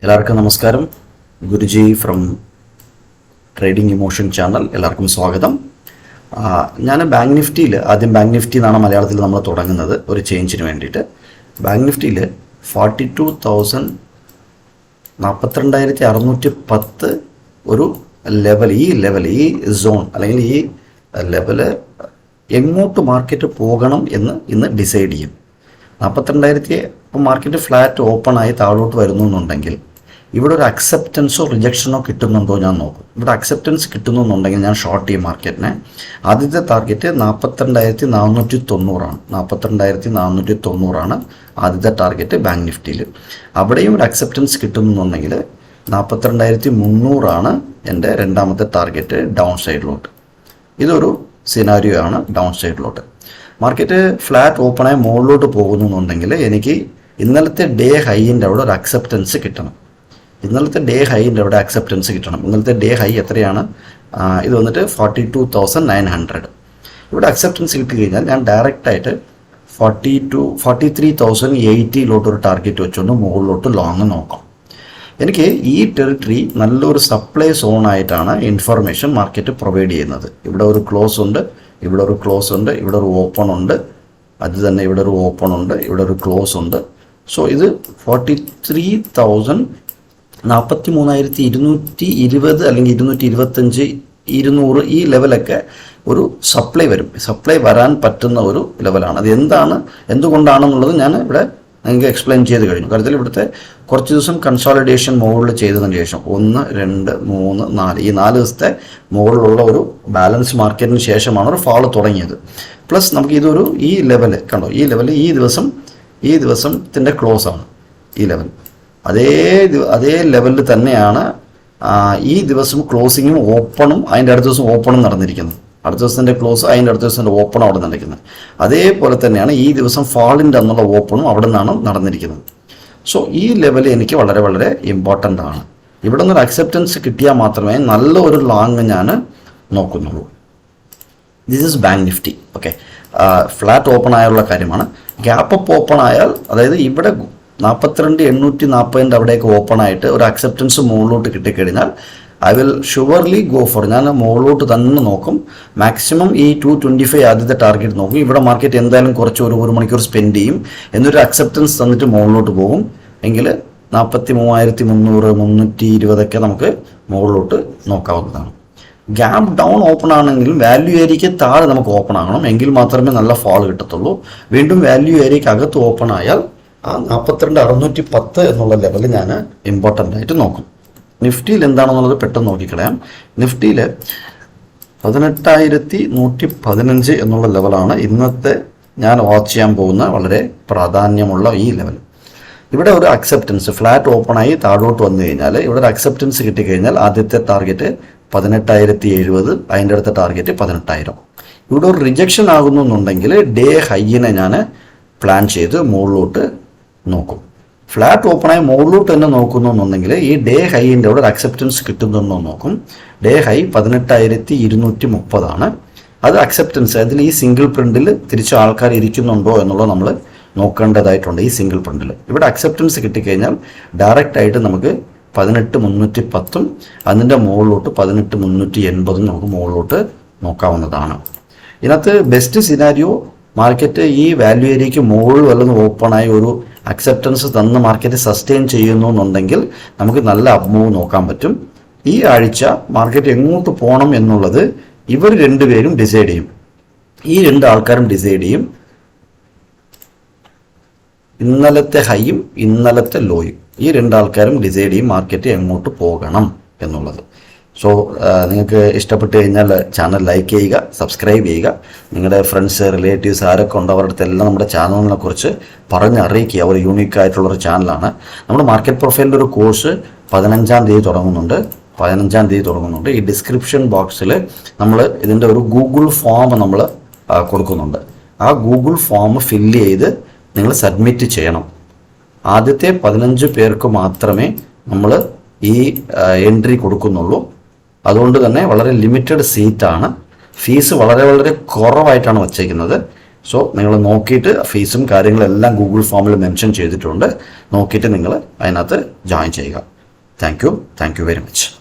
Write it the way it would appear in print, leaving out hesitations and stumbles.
എല്ലാവർക്കും നമസ്കാരം. Guruji from trading emotion channel. എല്ലാവർക്കും സ്വാഗതം. ഞാൻ ബാങ്ക് നിഫ്റ്റിയിൽ ആദ്യം ബാങ്ക് നിഫ്റ്റി എന്നാണ് മലയാളത്തിൽ നമ്മൾ തുടങ്ങുന്നത് ഒരു ചേഞ്ചിന് വേണ്ടിയിട്ട്. ബാങ്ക് നിഫ്റ്റിയിൽ 42,610 ഒരു ലെവൽ, ഈ സോൺ അല്ലെങ്കിൽ ഈ ലെവല് എങ്ങോട്ട് മാർക്കറ്റ് പോകണം എന്ന് ഇന്ന് ഡിസൈഡ് ചെയ്യും. 42,000 ഇപ്പോൾ മാർക്കറ്റ് ഫ്ലാറ്റ് ഓപ്പൺ ആയി താഴോട്ട് വരുന്നു എന്നുണ്ടെങ്കിൽ ഇവിടെ ഒരു അക്സെപ്റ്റൻസോ റിജക്ഷനോ കിട്ടുന്നുണ്ടോ ഞാൻ നോക്കും. ഇവിടെ അക്സെപ്റ്റൻസ് കിട്ടുന്നുണ്ടെങ്കിൽ ഞാൻ ഷോർട്ട് ചെയ്യും മാർക്കറ്റിനെ. ആദ്യത്തെ ടാർഗറ്റ് 42,490 ആണ്. 42,490 ആദ്യത്തെ ടാർഗറ്റ് ബാങ്ക് നിഫ്റ്റിയിൽ. അവിടെയും ഒരു അക്സെപ്റ്റൻസ് കിട്ടുന്നുണ്ടെങ്കിൽ 42,300 എൻ്റെ രണ്ടാമത്തെ ടാർഗറ്റ് ഡൗൺ സൈഡിലോട്ട്. ഇതൊരു സിനാരിയോ ആണ് ഡൗൺ സൈഡിലോട്ട്. മാർക്കറ്റ് ഫ്ലാറ്റ് ഓപ്പണായി മുകളിലോട്ട് പോകുന്നുണ്ടെങ്കിൽ എനിക്ക് ഇന്നലത്തെ ഡേ ഹൈൻ്റെ അവിടെ ഒരു അക്സെപ്റ്റൻസ് കിട്ടണം. ഇന്നലത്തെ ഡേ ഹൈ എത്രയാണ്? ഇത് വന്നിട്ട് 42,900. ഇവിടെ അക്സെപ്റ്റൻസ് കിട്ടി കഴിഞ്ഞാൽ ഞാൻ ഡയറക്റ്റായിട്ട് 43,080 ഒരു ടാർഗറ്റ് വെച്ചുകൊണ്ട് മുകളിലോട്ട് ലോങ് നോക്കാം. എനിക്ക് ഈ ടെറിട്ടറി നല്ലൊരു സപ്ലൈ സോണായിട്ടാണ് ഇൻഫർമേഷൻ മാർക്കറ്റ് പ്രൊവൈഡ് ചെയ്യുന്നത്. ഇവിടെ ഒരു ക്ലോസ് ഉണ്ട്, ഇവിടെ ഒരു ക്ലോസ് ഉണ്ട്, ഇവിടെ ഒരു ഓപ്പൺ ഉണ്ട്, അത് തന്നെ ഇവിടെ ഒരു ഓപ്പൺ ഉണ്ട്, ഇവിടെ ഒരു ക്ലോസ് ഉണ്ട്. സോ ഇത് 43,220 അല്ലെങ്കിൽ 225, 200 ഈ ലെവലൊക്കെ ഒരു സപ്ലൈ വരും. സപ്ലൈ വരാൻ പറ്റുന്ന ഒരു ലെവലാണ്. അത് എന്തുകൊണ്ടാണെന്നുള്ളത് ഞാൻ ഇവിടെ നിങ്ങൾക്ക് എക്സ്പ്ലെയിൻ ചെയ്ത് കഴിഞ്ഞു. കാര്യത്തിൽ ഇവിടുത്തെ കുറച്ച് ദിവസം കൺസോളിഡേഷൻ മുകളിൽ ചെയ്തതിന് ശേഷം 1, 2, 3, 4 ഈ 4 ദിവസത്തെ മുകളിലുള്ള ഒരു ബാലൻസ് മാർക്കറ്റിന് ശേഷമാണ് ഒരു ഫാള് തുടങ്ങിയത്. പ്ലസ് നമുക്ക് ഇതൊരു ഈ ലെവല് കണ്ടോ, ഈ ലെവല് ഈ ദിവസത്തിൻ്റെ ക്ലോസ് ആണ് ഈ ലെവൽ. അതേ ലെവലിൽ തന്നെയാണ് ഈ ദിവസം ക്ലോസിങ്ങും ഓപ്പണും അതിൻ്റെ അടുത്ത ദിവസം ഓപ്പണും നടന്നിരിക്കുന്നത്. അടുത്ത ദിവസത്തിൻ്റെ ക്ലോസ് അതിൻ്റെ അടുത്ത ദിവസത്തിൻ്റെ ഓപ്പൺ അവിടെ നടക്കുന്നത്. അതേപോലെ തന്നെയാണ് ഈ ദിവസം ഫാളിൻ്റെ അന്നുള്ള ഓപ്പണും അവിടെ നിന്നാണ് നടന്നിരിക്കുന്നത്. സോ ഈ ലെവൽ എനിക്ക് വളരെ വളരെ ഇമ്പോർട്ടൻ്റ് ആണ്. ഇവിടെ നിന്നൊരു അക്സെപ്റ്റൻസ് കിട്ടിയാൽ മാത്രമേ നല്ല ഒരു ലോങ് ഞാൻ നോക്കുന്നുള്ളൂ. This is bank nifty. Okay, flat open ആയുള്ള കാര്യമാണ്. ഗ്യാപ്പ് അപ്പ് ഓപ്പൺ ആയാൽ, അതായത് ഇവിടെ 42,840 അവിടേക്ക് ഓപ്പൺ ആയിട്ട് ഒരു അക്സെപ്റ്റൻസ് മുകളിലോട്ട് കിട്ടിക്കഴിഞ്ഞാൽ I will surely go for. ഞാൻ മുകളിലോട്ട് തന്നെ നോക്കും. മാക്സിമം ഈ 225 ആദ്യത്തെ ടാർഗറ്റ് നോക്കും. ഇവിടെ മാർക്കറ്റ് എന്തായാലും കുറച്ച് ഒരു മണിക്കൂർ സ്പെൻഡ് ചെയ്യും. എന്നൊരു അക്സെപ്റ്റൻസ് തന്നിട്ട് മുകളിലോട്ട് പോകും എങ്കിൽ 43,300, 320 നമുക്ക് മുകളിലോട്ട് നോക്കാവുന്നതാണ്. ഗ്യാപ്പ് ഡൗൺ ഓപ്പൺ ആണെങ്കിലും വാല്യൂ ഏരിയയ്ക്ക് താഴെ നമുക്ക് ഓപ്പൺ ആകണം, എങ്കിൽ മാത്രമേ നല്ല ഫാൾ കിട്ടത്തുള്ളൂ. വീണ്ടും വാല്യൂ ഏരിയയ്ക്ക് അകത്ത് ഓപ്പൺ ആയാൽ ആ 42,610 എന്നുള്ള ലെവൽ ഞാൻ ഇമ്പോർട്ടൻ്റ് ആയിട്ട് നോക്കും. നിഫ്റ്റിയിൽ എന്താണെന്നുള്ളത് പെട്ടെന്ന് നോക്കിക്കളയാം. നിഫ്റ്റിയിൽ 18,115 എന്നുള്ള ലെവലാണ് ഇന്നത്തെ ഞാൻ വാച്ച് ചെയ്യാൻ പോകുന്ന വളരെ പ്രാധാന്യമുള്ള ഈ ലെവൽ. ഇവിടെ ഒരു അക്സെപ്റ്റൻസ് ഫ്ലാറ്റ് ഓപ്പണായി താഴോട്ട് വന്നു കഴിഞ്ഞാൽ ഇവിടെ ഒരു അക്സെപ്റ്റൻസ് കിട്ടിക്കഴിഞ്ഞാൽ ആദ്യത്തെ ടാർഗറ്റ് 18,070, അതിൻ്റെ അടുത്ത ടാർഗറ്റ് 18,000. ഇവിടെ ഒരു റിജക്ഷൻ ആകുന്നുണ്ടെങ്കിൽ ഡേ ഹൈയിനെ ഞാൻ പ്ലാൻ ചെയ്ത് മുകളിലോട്ട് നോക്കും. ഫ്ലാറ്റ് ഓപ്പണായി മുകളിലോട്ട് തന്നെ നോക്കുന്നുണ്ടെങ്കിൽ ഈ ഡേ ഹൈൻ്റെ അവിടെ ഒരു അക്സെപ്റ്റൻസ് കിട്ടുന്നുണ്ടോ നോക്കും. ഡേ ഹൈ 18,230 അത് അക്സെപ്റ്റൻസ്. അതിൽ ഈ സിംഗിൾ പ്രിന്റിൽ തിരിച്ച് ആൾക്കാർ ഇരിക്കുന്നുണ്ടോ എന്നുള്ളത് നമ്മൾ നോക്കേണ്ടതായിട്ടുണ്ട്. ഈ സിംഗിൾ പ്രിന്റിൽ ഇവിടെ അക്സെപ്റ്റൻസ് കിട്ടിക്കഴിഞ്ഞാൽ ഡയറക്റ്റ് ആയിട്ട് നമുക്ക് 18,310 അതിൻ്റെ മുകളിലോട്ട് 18,380 നമുക്ക് മുകളിലോട്ട് നോക്കാവുന്നതാണ്. ഇതിനകത്ത് ബെസ്റ്റ് സിനാരിയോ മാർക്കറ്റ് ഈ വാല്യൂ ഏരിയയ്ക്ക് മുകളിൽ വല്ലതും ഓപ്പണായി ഒരു അക്സെപ്റ്റൻസ് തന്ന് മാർക്കറ്റ് സസ്റ്റെയിൻ ചെയ്യുന്നു എന്നുണ്ടെങ്കിൽ നമുക്ക് നല്ല അപ് മൂവ് നോക്കാൻ പറ്റും. ഈ ആഴ്ച മാർക്കറ്റ് എങ്ങോട്ട് പോകണം എന്നുള്ളത് ഇവർ രണ്ടുപേരും ഡിസൈഡ് ചെയ്യും. ഈ രണ്ട് ആൾക്കാരും ഡിസൈഡ് ചെയ്യും. ഇന്നലത്തെ ഹൈയും ഇന്നലത്തെ ലോയും ഈ രണ്ടാൾക്കാരും ഡിസൈഡ് ചെയ്യും മാർക്കറ്റ് എങ്ങോട്ട് പോകണം എന്നുള്ളത്. സോ നിങ്ങൾക്ക് ഇഷ്ടപ്പെട്ട് കഴിഞ്ഞാൽ ചാനൽ ലൈക്ക് ചെയ്യുക, സബ്സ്ക്രൈബ് ചെയ്യുക. നിങ്ങളുടെ ഫ്രണ്ട്സ്, റിലേറ്റീവ്സ് ആരൊക്കെ ഉണ്ട് അവരുടെ അടുത്തെല്ലാം നമ്മുടെ ചാനലിനെ കുറിച്ച് പറഞ്ഞറിയിക്കുക. ഒരു യൂണീക്ക് ആയിട്ടുള്ളൊരു ചാനലാണ്. നമ്മുടെ മാർക്കറ്റ് പ്രൊഫൈലിൻ്റെ ഒരു കോഴ്സ് 15-ാം തീയതി തുടങ്ങുന്നുണ്ട്. ഈ ഡിസ്ക്രിപ്ഷൻ ബോക്സിൽ നമ്മൾ ഇതിൻ്റെ ഒരു ഗൂഗിൾ ഫോം നമ്മൾ കൊടുക്കുന്നുണ്ട്. ആ ഗൂഗിൾ ഫോം ഫില്ല് ചെയ്ത് നിങ്ങൾ സബ്മിറ്റ് ചെയ്യണം. ആദ്യത്തെ 15 പേർക്ക് മാത്രമേ നമ്മൾ ഈ എൻട്രി കൊടുക്കുന്നുള്ളൂ. അതുകൊണ്ട് തന്നെ വളരെ ലിമിറ്റഡ് സീറ്റാണ്. ഫീസ് വളരെ വളരെ കുറവായിട്ടാണ് വച്ചേക്കുന്നത്. സോ നിങ്ങൾ നോക്കിയിട്ട് ഫീസും കാര്യങ്ങളെല്ലാം ഗൂഗിൾ ഫോമിൽ മെൻഷൻ ചെയ്തിട്ടുണ്ട്. നോക്കിയിട്ട് നിങ്ങൾ അതിനകത്ത് ജോയിൻ ചെയ്യുക. Thank you very much.